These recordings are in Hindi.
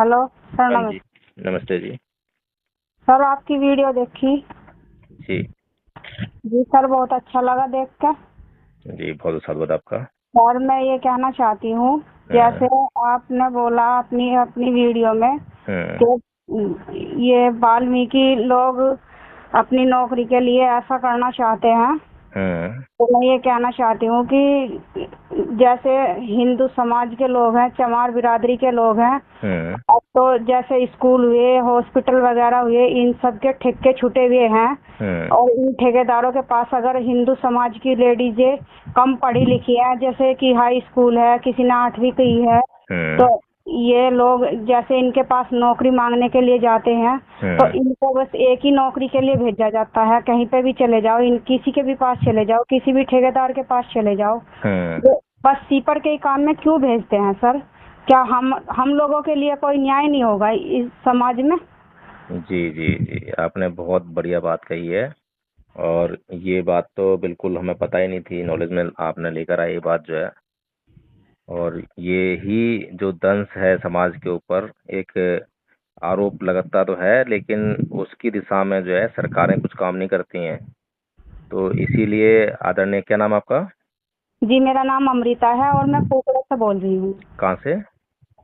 हेलो सर, हाँ जी। नमस्ते। नमस्ते जी। सर, आपकी वीडियो देखी। जी। जी सर, बहुत अच्छा लगा देख कर। जी, बहुत स्वागत आपका। सर, मैं ये कहना चाहती हूँ, जैसे हम्म। आपने बोला अपनी अपनी वीडियो में हम्म। कि ये वाल्मीकि लोग अपनी नौकरी के लिए ऐसा करना चाहते हैं। हम्म। तो मैं ये कहना चाहती हूँ कि जैसे हिंदू समाज के लोग हैं, चमार बिरादरी के लोग हैं, हम्म। अब तो जैसे स्कूल हुए, हॉस्पिटल वगैरह हुए, इन सब के ठेके छूटे हुए हैं। हम्म। और इन ठेकेदारों के पास अगर हिंदू समाज की लेडीजें कम पढ़ी लिखी है, जैसे कि हाई स्कूल है, किसी ने 8वीं की है, हम्म। तो ये लोग जैसे इनके पास नौकरी मांगने के लिए जाते हैं, तो हम्म। इनको बस एक ही नौकरी के लिए भेजा जाता है। कहीं पे भी चले जाओ, इन किसी के भी पास चले जाओ, किसी भी ठेकेदार के पास चले जाओ, हम्म। वो बस सीपर के ही काम में क्यों भेजते हैं सर? क्या हम लोगों के लिए कोई न्याय नहीं होगा इस समाज में? जी जी जी, आपने बहुत बढ़िया बात कही है। और ये बात तो बिल्कुल हमें पता ही नहीं थी, नॉलेज में आपने लेकर आई ये बात जो है। और ये ही जो दंश है समाज के ऊपर, एक आरोप लगता तो है, लेकिन उसकी दिशा में जो है सरकारें कुछ काम नहीं करती हैं। तो इसीलिए आदरणीय, क्या नाम है आपका? जी, मेरा नाम अमृता है और मैं कुकड़ा से बोल रही हूँ। कहाँ से?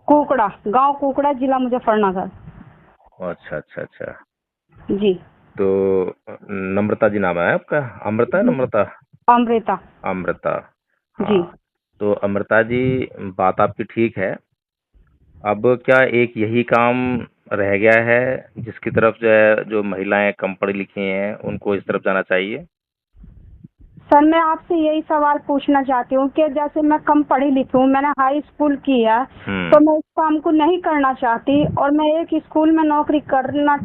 कुकड़ा, गांव कुकड़ा, जिला मुजफ्फरनगर। अच्छा अच्छा अच्छा। जी। तो नम्रता जी नाम है आपका? अमृता है, जी, नम्रता? अमृता। अमृता। जी। हाँ। तो अमृता जी, बात आपकी ठीक है। अब क्या एक यही काम रह गया है जिसकी तरफ जो है, जो महिलाएं कम पढ़ी लिखी हैं उनको इस तरफ जाना चाहिए? सर, मैं आपसे यही सवाल पूछना चाहती हूँ कि जैसे मैं कम पढ़ी लिखी हूँ, मैंने हाई स्कूल की है, हम्म। तो मैं इस काम को नहीं करना चाहती और मैं एक स्कूल में नौकरी करना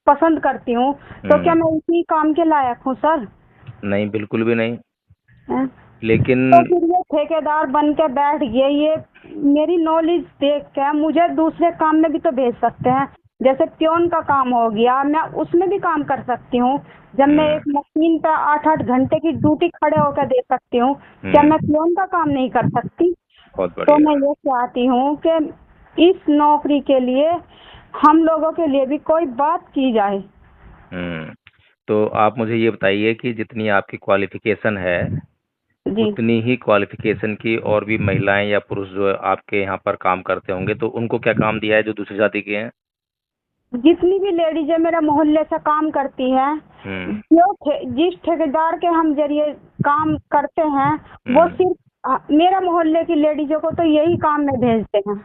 पसंद करती हूँ, तो क्या हम्म। मैं इसी काम के लायक हूँ सर? नहीं, बिल्कुल भी नहीं। हैं? लेकिन तो फिर ये ठेकेदार बन के बैठ गए, ये मेरी नॉलेज देख के मुझे दूसरे काम में भी तो भेज सकते हैं। जैसे प्योन का काम हो गया, मैं उसमें भी काम कर सकती हूँ। जब मैं हम्म। एक मशीन पे 8-8 घंटे की ड्यूटी खड़े होकर दे सकती हूँ, क्या मैं हम्म। प्योन का काम नहीं कर सकती? बहुत तो मैं बढ़िया। ये चाहती हूँ कि इस नौकरी के लिए हम लोगों के लिए भी कोई बात की जाए। हम्म। तो आप मुझे ये बताइए कि जितनी आपकी क्वालिफिकेशन है, जी। उतनी ही क्वालिफिकेशन की और भी महिलाएं या पुरुष जो आपके यहाँ पर काम करते होंगे, तो उनको क्या काम दिया है जो दूसरी जाति के हैं? जितनी भी लेडीजें मेरे मोहल्ले से काम करती हैं, हम्म। जिस ठेकेदार के हम जरिए काम करते हैं, वो हम्म। सिर्फ मेरा मोहल्ले की लेडीजों को तो यही काम में भेजते हैं।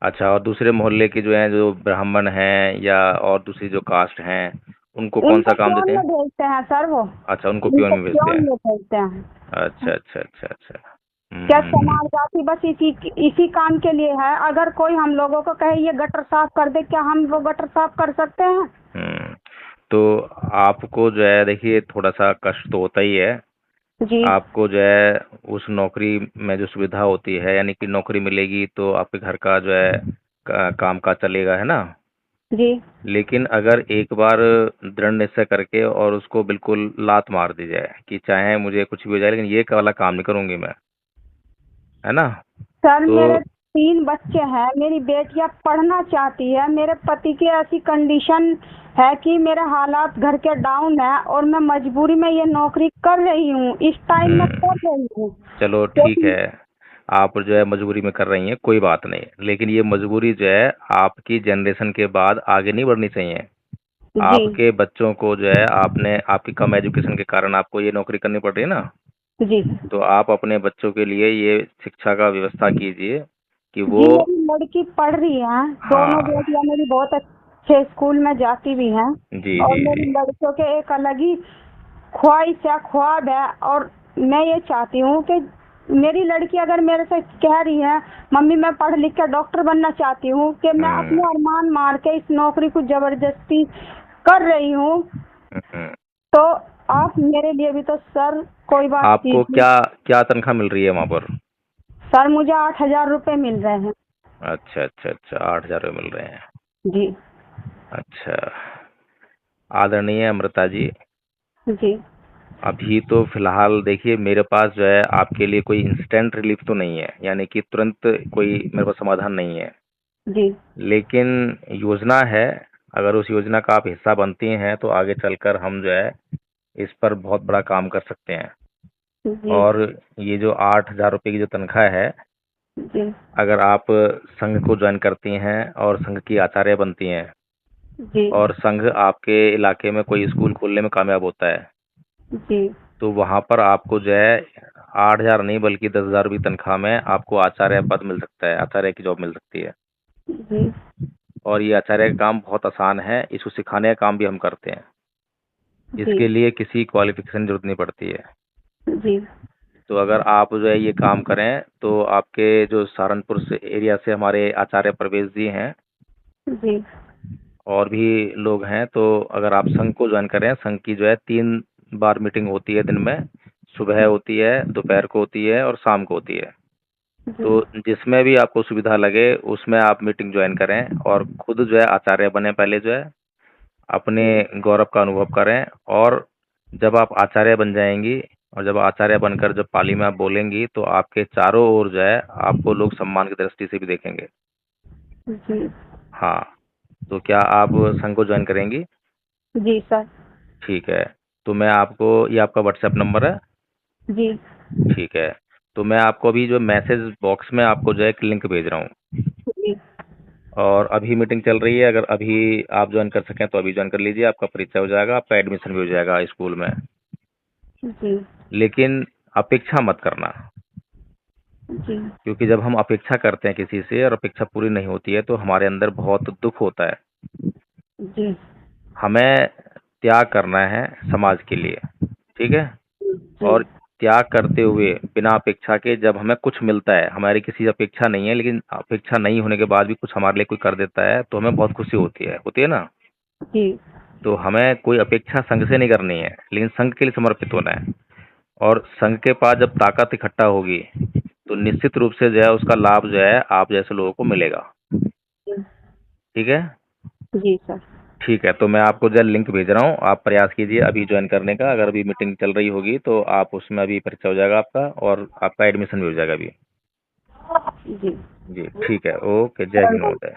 अच्छा, और दूसरे मोहल्ले के जो हैं, जो ब्राह्मण हैं या और दूसरी जो कास्ट हैं, उनको कौन सा उनको काम प्योन देते में हैं? भेजते हैं सर वो। अच्छा, उनको प्योन उनको में भेजते प्योन हैं। में भेजते हैं। अच्छा अच्छा अच्छा अच्छा। क्या समाज जाति बस इसी इसी काम के लिए है? अगर कोई हम लोगों को कहे ये गटर साफ कर दे, क्या हम वो गटर साफ कर सकते हैं? हम्म। तो आपको जो है, देखिए, थोड़ा सा कष्ट तो होता ही है। जी। आपको जो है उस नौकरी में जो सुविधा होती है, यानी कि नौकरी मिलेगी तो आपके घर का जो है काम काज चलेगा, है ना? जी। लेकिन अगर एक बार दृढ़ निश्चय करके और उसको बिल्कुल लात मार दी जाए कि चाहे मुझे कुछ भी हो जाए, लेकिन ये वाला काम नहीं करूंगी मैं, है ना? सर, तो मेरे 3 बच्चे हैं, मेरी बेटियां पढ़ना चाहती है, मेरे पति की ऐसी कंडीशन है कि मेरे हालात घर के डाउन है और मैं मजबूरी में ये नौकरी कर रही हूँ, इस टाइम में कर रही हूँ। चलो ठीक क्योंकि है। आप जो है मजबूरी में कर रही हैं, कोई बात नहीं, लेकिन ये मजबूरी जो है आपकी जनरेशन के बाद आगे नहीं बढ़नी चाहिए। जी। आपके बच्चों को जो है, आपने आपकी कम एजुकेशन के कारण आपको ये नौकरी करनी पड़ रही है ना, जी। तो आप अपने बच्चों के लिए ये शिक्षा का व्यवस्था कीजिए कि वो। जी, मेरी लड़की पढ़ रही है, दोनों हाँ। बेटियां मेरी बहुत अच्छे स्कूल में जाती भी हैं। जी और जी मेरी जी। लड़कियों के एक अलग ही ख्वाहिश है, ख्वाब है। और मैं ये चाहती हूँ कि मेरी लड़की अगर मेरे से कह रही है मम्मी मैं पढ़ लिख कर डॉक्टर बनना चाहती हूँ, कि मैं हम्म। अपने अरमान मार के इस नौकरी को जबरदस्ती कर रही हूँ, हम्म। तो आप मेरे लिए भी तो सर कोई बात आपको कीजिए। क्या क्या तनख्वाह मिल रही है वहाँ पर? सर, मुझे 8,000 रुपये मिल रहे हैं। अच्छा अच्छा अच्छा, 8,000 रुपये मिल रहे हैं। जी। अच्छा। आदरणीय अमृता जी, जी। अभी तो फिलहाल देखिए, मेरे पास जो है आपके लिए कोई इंस्टेंट रिलीफ तो नहीं है, यानी कि तुरंत कोई मेरे पास समाधान नहीं है। जी लेकिन योजना है, अगर उस योजना का आप हिस्सा बनती हैं तो आगे चलकर हम जो है इस पर बहुत बड़ा काम कर सकते हैं। जी और ये जो 8,000 रुपये की जो तनख्वाह है, जी अगर आप संघ को ज्वाइन करती हैं और संघ की आचार्य बनती हैं जी और संघ आपके इलाके में कोई स्कूल खोलने में कामयाब होता है, जी तो वहाँ पर आपको जो है 8,000 नहीं बल्कि 10,000 रुपये तनख्वाह में आपको आचार्य पद मिल सकता है, आचार्य की जॉब मिल सकती है। जी और ये आचार्य का काम बहुत आसान है, इसको सिखाने का काम भी हम करते हैं। जी इसके लिए किसी क्वालिफिकेशन की जरूरत नहीं पड़ती है। जी तो अगर आप जो है ये काम करें तो आपके जो सहारनपुर से एरिया से हमारे आचार्य प्रवेश जी हैं जी और भी लोग हैं, तो अगर आप संघ को ज्वाइन करें, संघ की जो है 3 बार मीटिंग होती है दिन में, सुबह होती है, दोपहर को होती है और शाम को होती है। जी तो जिसमें भी आपको सुविधा लगे उसमें आप मीटिंग ज्वाइन करें और खुद जो है आचार्य बने, पहले जो है अपने गौरव का अनुभव करें। और जब आप आचार्य बन जाएंगी और जब आचार्य बनकर जब पाली में आप बोलेंगी तो आपके चारों ओर जो है आपको लोग सम्मान की दृष्टि से भी देखेंगे। जी हाँ, तो क्या आप संघ को ज्वाइन करेंगी? जी सर। ठीक है, तो मैं आपको, ये आपका व्हाट्सएप नंबर है? जी ठीक है, तो मैं आपको अभी जो मैसेज बॉक्स में आपको जो है एक लिंक भेज रहा हूँ। जी और अभी मीटिंग चल रही है, अगर अभी आप ज्वाइन कर सकें तो अभी ज्वाइन कर लीजिए, आपका परिचय हो जाएगा, आपका एडमिशन भी हो जाएगा स्कूल में। जी लेकिन अपेक्षा मत करना, जी क्योंकि जब हम अपेक्षा करते हैं किसी से और अपेक्षा पूरी नहीं होती है तो हमारे अंदर बहुत दुख होता है। जी हमें त्याग करना है समाज के लिए, ठीक है? जी और त्याग करते हुए बिना अपेक्षा के जब हमें कुछ मिलता है, हमारी किसी अपेक्षा नहीं है लेकिन अपेक्षा नहीं होने के बाद भी कुछ हमारे लिए कोई कर देता है तो हमें बहुत खुशी होती है ना? जी तो हमें कोई अपेक्षा संघ से नहीं करनी है, लेकिन संघ के लिए समर्पित होना है। और संघ के पास जब ताकत इकट्ठा होगी तो निश्चित रूप से जो है उसका लाभ जो है आप जैसे लोगों को मिलेगा। ठीक है? जी सर। ठीक है, तो मैं आपको जो लिंक भेज रहा हूँ, आप प्रयास कीजिए अभी ज्वाइन करने का। अगर अभी मीटिंग चल रही होगी तो आप उसमें अभी परिचय हो जाएगा आपका और आपका एडमिशन भी हो जाएगा अभी। जी जी ठीक है, ओके, जय हिंद महोदय।